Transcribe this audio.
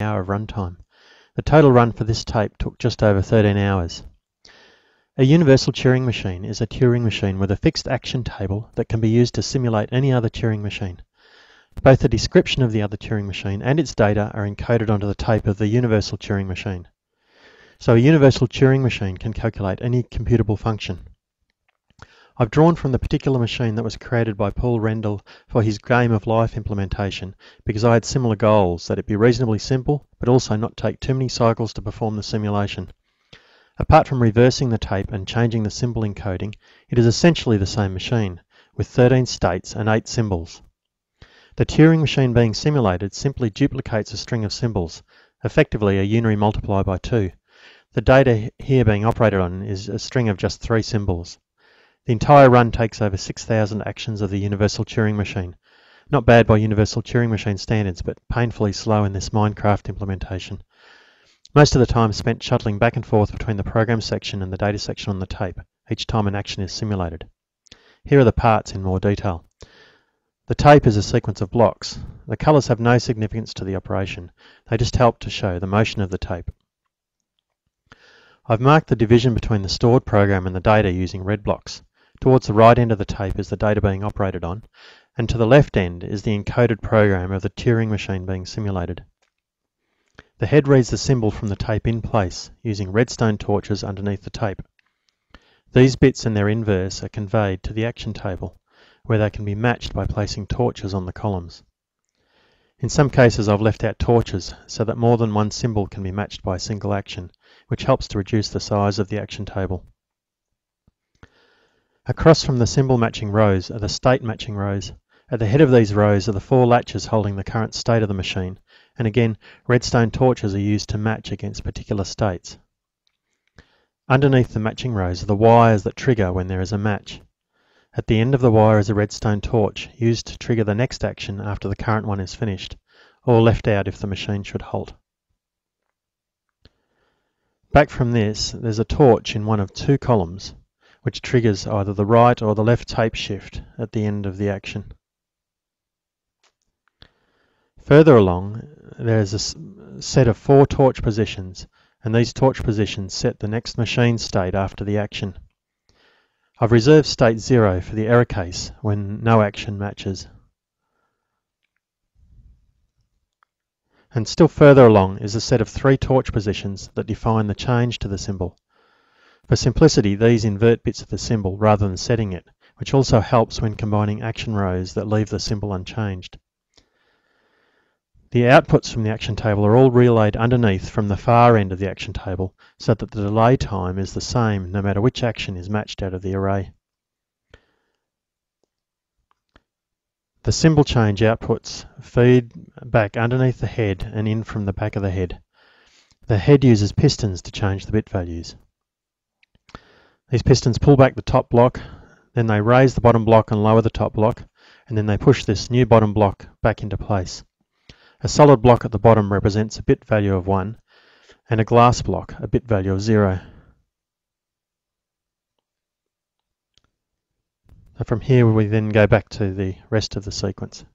hour of runtime. The total run for this tape took just over 13 hours. A universal Turing machine is a Turing machine with a fixed action table that can be used to simulate any other Turing machine. Both the description of the other Turing machine and its data are encoded onto the tape of the universal Turing machine. So a universal Turing machine can calculate any computable function. I've drawn from the particular machine that was created by Paul Rendell for his Game of Life implementation because I had similar goals, that it be reasonably simple but also not take too many cycles to perform the simulation. Apart from reversing the tape and changing the symbol encoding, it is essentially the same machine, with 13 states and 8 symbols. The Turing machine being simulated simply duplicates a string of symbols, effectively a unary multiply by 2. The data here being operated on is a string of just 3 symbols. The entire run takes over 6,000 actions of the universal Turing machine. Not bad by universal Turing machine standards, but painfully slow in this Minecraft implementation. Most of the time spent shuttling back and forth between the program section and the data section on the tape, each time an action is simulated. Here are the parts in more detail. The tape is a sequence of blocks. The colours have no significance to the operation. They just help to show the motion of the tape. I've marked the division between the stored program and the data using red blocks. Towards the right end of the tape is the data being operated on, and to the left end is the encoded program of the Turing machine being simulated. The head reads the symbol from the tape in place, using redstone torches underneath the tape. These bits and their inverse are conveyed to the action table, where they can be matched by placing torches on the columns. In some cases I've left out torches so that more than one symbol can be matched by a single action, which helps to reduce the size of the action table. Across from the symbol matching rows are the state matching rows. At the head of these rows are the 4 latches holding the current state of the machine, and again redstone torches are used to match against particular states. Underneath the matching rows are the wires that trigger when there is a match. At the end of the wire is a redstone torch used to trigger the next action after the current one is finished, or left out if the machine should halt. Back from this, there's a torch in one of 2 columns, which triggers either the right or the left tape shift at the end of the action. Further along, there's a set of 4 torch positions, and these torch positions set the next machine state after the action. I've reserved state 0 for the error case when no action matches. And still further along is a set of 3 torch positions that define the change to the symbol. For simplicity, these invert bits of the symbol rather than setting it, which also helps when combining action rows that leave the symbol unchanged. The outputs from the action table are all relayed underneath from the far end of the action table so that the delay time is the same no matter which action is matched out of the array. The symbol change outputs feed back underneath the head and in from the back of the head. The head uses pistons to change the bit values. These pistons pull back the top block, then they raise the bottom block and lower the top block, and then they push this new bottom block back into place. A solid block at the bottom represents a bit value of 1, and a glass block a bit value of 0. From here we then go back to the rest of the sequence.